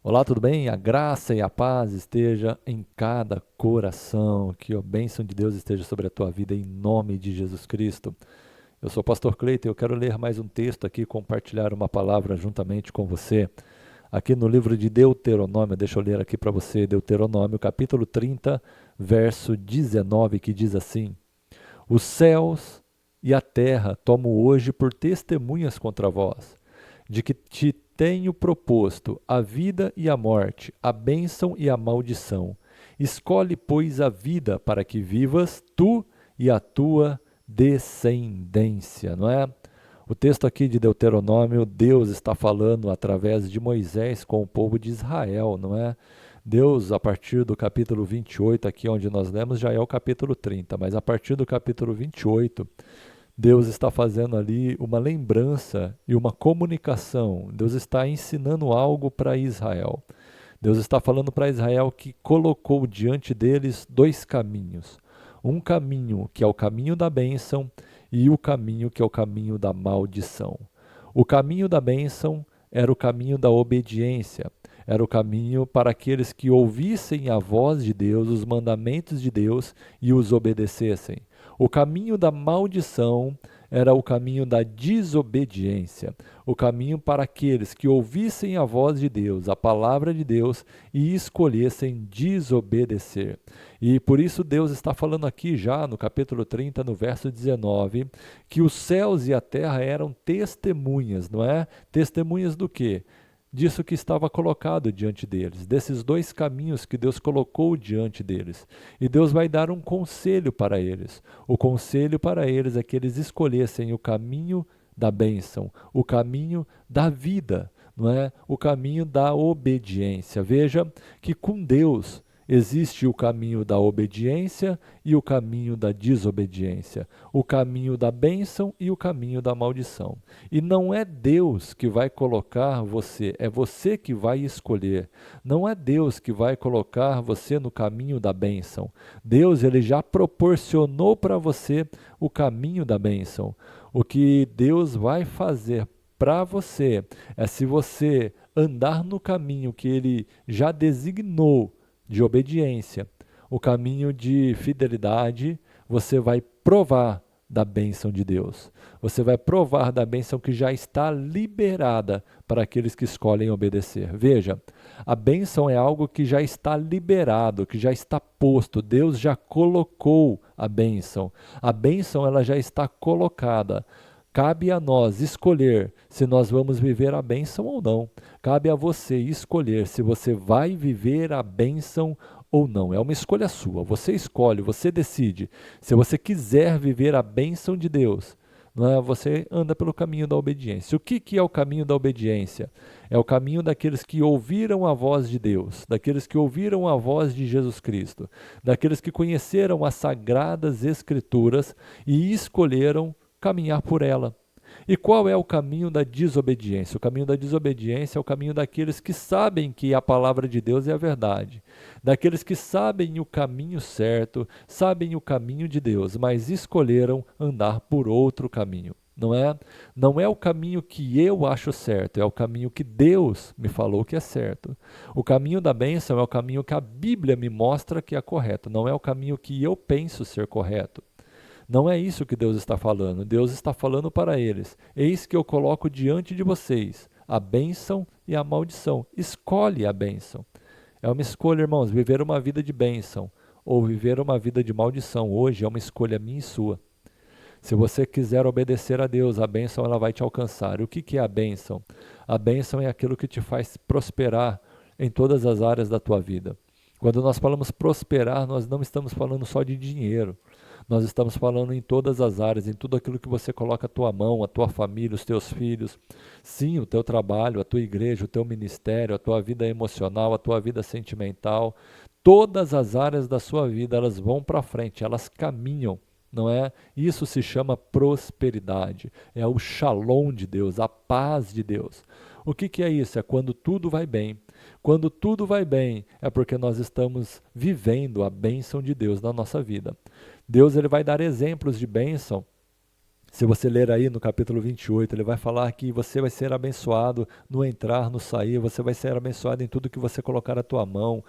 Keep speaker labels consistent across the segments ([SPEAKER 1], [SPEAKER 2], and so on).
[SPEAKER 1] Olá, tudo bem? A graça e a paz esteja em cada coração. Que a bênção de Deus esteja sobre a tua vida em nome de Jesus Cristo. Eu sou o pastor Cleiton e eu quero ler mais um texto aqui, compartilhar uma palavra juntamente com você. Aqui no livro de Deuteronômio, deixa eu ler aqui para você, Deuteronômio, capítulo 30, verso 19, que diz assim: Os céus e a terra tomo hoje por testemunhas contra vós, de que te tenho proposto a vida e a morte, a bênção e a maldição. Escolhe, pois, a vida para que vivas tu e a tua descendência, não é? O texto aqui de Deuteronômio, Deus está falando através de Moisés com o povo de Israel, não é? Deus, a partir do capítulo 28, aqui onde nós lemos, já é o capítulo 30, mas a partir do capítulo 28, Deus está fazendo ali uma lembrança e uma comunicação. Deus está ensinando algo para Israel. Deus está falando para Israel que colocou diante deles dois caminhos. Um caminho que é o caminho da bênção e o caminho que é o caminho da maldição. O caminho da bênção era o caminho da obediência, era o caminho para aqueles que ouvissem a voz de Deus, os mandamentos de Deus e os obedecessem. O caminho da maldição era o caminho da desobediência, o caminho para aqueles que ouvissem a voz de Deus, a palavra de Deus, e escolhessem desobedecer. E por isso Deus está falando aqui já no capítulo 30, no verso 19, que os céus e a terra eram testemunhas, não é? Testemunhas do quê? Disso que estava colocado diante deles, desses dois caminhos que Deus colocou diante deles. E Deus vai dar um conselho para eles. O conselho para eles é que eles escolhessem o caminho da bênção, o caminho da vida, não é? O caminho da obediência. Veja que com Deus existe o caminho da obediência e o caminho da desobediência, o caminho da bênção e o caminho da maldição. E não é Deus que vai colocar você, é você que vai escolher. Não é Deus que vai colocar você no caminho da bênção. Deus, ele já proporcionou para você o caminho da bênção. O que Deus vai fazer para você é, se você andar no caminho que ele já designou de obediência, o caminho de fidelidade, você vai provar da bênção de Deus. Você vai provar da bênção que já está liberada para aqueles que escolhem obedecer. Veja, a bênção é algo que já está liberado, que já está posto. Deus já colocou a bênção. A bênção ela já está colocada. Cabe a nós escolher se nós vamos viver a bênção ou não. Cabe a você escolher se você vai viver a bênção ou não. É uma escolha sua. Você escolhe, você decide. Se você quiser viver a bênção de Deus, não é? Você anda pelo caminho da obediência. O que é o caminho da obediência? É o caminho daqueles que ouviram a voz de Deus, daqueles que ouviram a voz de Jesus Cristo, daqueles que conheceram as sagradas Escrituras e escolheram caminhar por ela. E qual é o caminho da desobediência? O caminho da desobediência é o caminho daqueles que sabem que a palavra de Deus é a verdade, daqueles que sabem o caminho certo, sabem o caminho de Deus, mas escolheram andar por outro caminho. Não é? Não é o caminho que eu acho certo, é o caminho que Deus me falou que é certo. O caminho da bênção é o caminho que a Bíblia me mostra que é correto, não é o caminho que eu penso ser correto. Não é isso que Deus está falando. Deus está falando para eles: eis que eu coloco diante de vocês a bênção e a maldição. Escolhe a bênção. É uma escolha, irmãos, viver uma vida de bênção ou viver uma vida de maldição. Hoje é uma escolha minha e sua. Se você quiser obedecer a Deus, a bênção ela vai te alcançar. E o que é a bênção? A bênção é aquilo que te faz prosperar em todas as áreas da tua vida. Quando nós falamos prosperar, nós não estamos falando só de dinheiro. Nós estamos falando em todas as áreas, em tudo aquilo que você coloca a tua mão, a tua família, os teus filhos. Sim, o teu trabalho, a tua igreja, o teu ministério, a tua vida emocional, a tua vida sentimental. Todas as áreas da sua vida, elas vão para frente, elas caminham. Não é? Isso se chama prosperidade. É o shalom de Deus, a paz de Deus. O que é isso? É quando tudo vai bem. Quando tudo vai bem, é porque nós estamos vivendo a bênção de Deus na nossa vida. Deus ele vai dar exemplos de bênção Se você ler aí no capítulo 28, ele vai falar que você vai ser abençoado no entrar, no sair, você vai ser abençoado em tudo que você colocar a tua mão,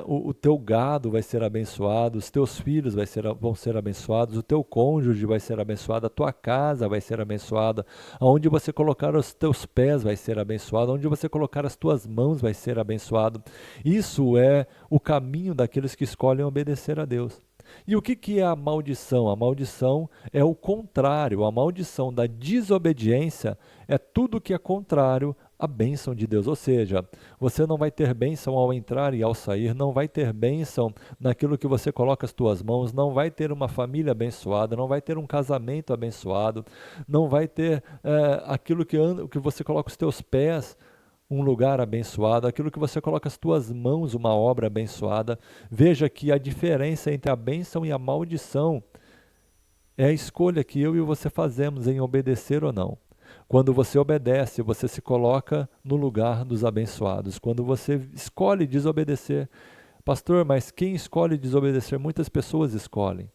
[SPEAKER 1] o teu gado vai ser abençoado, os teus filhos vão ser abençoados, o teu cônjuge vai ser abençoado, a tua casa vai ser abençoada, aonde você colocar os teus pés vai ser abençoado, onde você colocar as tuas mãos vai ser abençoado. Isso é o caminho daqueles que escolhem obedecer a Deus. E o que é a maldição? A maldição é o contrário. A maldição da desobediência é tudo que é contrário à bênção de Deus. Ou seja, você não vai ter bênção ao entrar e ao sair, não vai ter bênção naquilo que você coloca as tuas mãos, não vai ter uma família abençoada, não vai ter um casamento abençoado, não vai ter aquilo que você coloca os teus pés, um lugar abençoado, aquilo que você coloca as tuas mãos, uma obra abençoada. Veja que a diferença entre a bênção e a maldição é a escolha que eu e você fazemos em obedecer ou não. Quando você obedece, você se coloca no lugar dos abençoados. Quando você escolhe desobedecer, pastor, mas quem escolhe desobedecer? Muitas pessoas escolhem.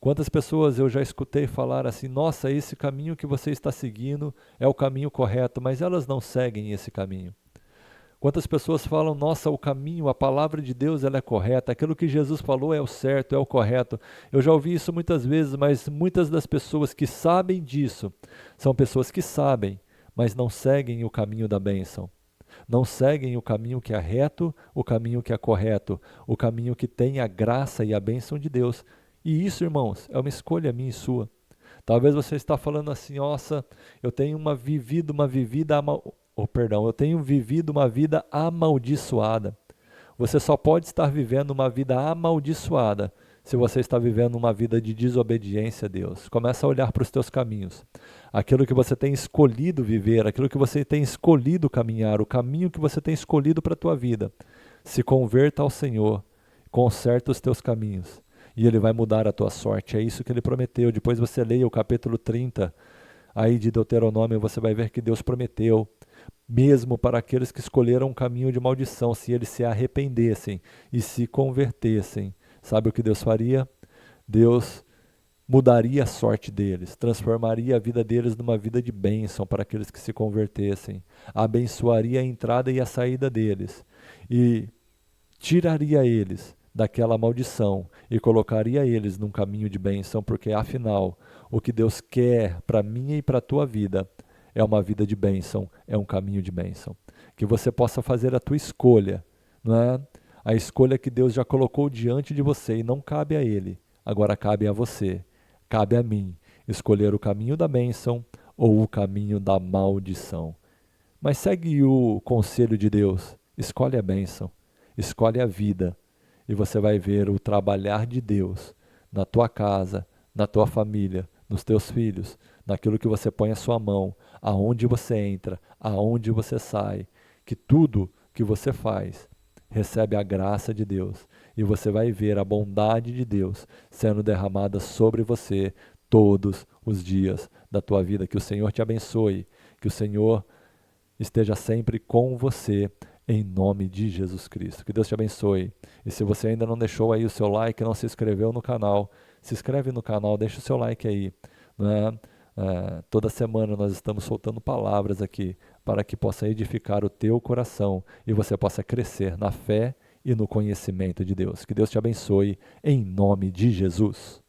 [SPEAKER 1] Quantas pessoas eu já escutei falar assim, nossa, esse caminho que você está seguindo é o caminho correto, mas elas não seguem esse caminho. Quantas pessoas falam, nossa, o caminho, a palavra de Deus ela é correta, aquilo que Jesus falou é o certo, é o correto. Eu já ouvi isso muitas vezes, mas muitas das pessoas que sabem disso são pessoas que sabem, mas não seguem o caminho da bênção. Não seguem o caminho que é reto, o caminho que é correto, o caminho que tem a graça e a bênção de Deus. E isso, irmãos, é uma escolha minha e sua. Talvez você está falando assim, nossa, eu tenho eu tenho vivido uma vida amaldiçoada. Você só pode estar vivendo uma vida amaldiçoada se você está vivendo uma vida de desobediência a Deus. Começa a olhar para os teus caminhos. Aquilo que você tem escolhido viver, aquilo que você tem escolhido caminhar, o caminho que você tem escolhido para a tua vida. Se converta ao Senhor, conserta os teus caminhos e Ele vai mudar a tua sorte. É isso que Ele prometeu. Depois você leia o capítulo 30 aí de Deuteronômio, você vai ver que Deus prometeu, mesmo para aqueles que escolheram um caminho de maldição, se eles se arrependessem e se convertessem. Sabe o que Deus faria? Deus mudaria a sorte deles, transformaria a vida deles numa vida de bênção para aqueles que se convertessem, abençoaria a entrada e a saída deles e tiraria eles daquela maldição e colocaria eles num caminho de bênção, porque afinal, o que Deus quer para mim e para a tua vida é uma vida de bênção, é um caminho de bênção. Que você possa fazer a tua escolha, não é? A escolha que Deus já colocou diante de você e não cabe a Ele, agora cabe a você, cabe a mim, escolher o caminho da bênção ou o caminho da maldição. Mas segue o conselho de Deus, escolhe a bênção, escolhe a vida, e você vai ver o trabalhar de Deus na tua casa, na tua família, nos teus filhos, naquilo que você põe a sua mão, aonde você entra, aonde você sai, que tudo que você faz recebe a graça de Deus e você vai ver a bondade de Deus sendo derramada sobre você todos os dias da tua vida. Que o Senhor te abençoe, que o Senhor esteja sempre com você, em nome de Jesus Cristo. Que Deus te abençoe. E se você ainda não deixou aí o seu like, não se inscreveu no canal, se inscreve no canal, deixa o seu like aí, né? Toda semana nós estamos soltando palavras aqui para que possa edificar o teu coração e você possa crescer na fé e no conhecimento de Deus. Que Deus te abençoe em nome de Jesus.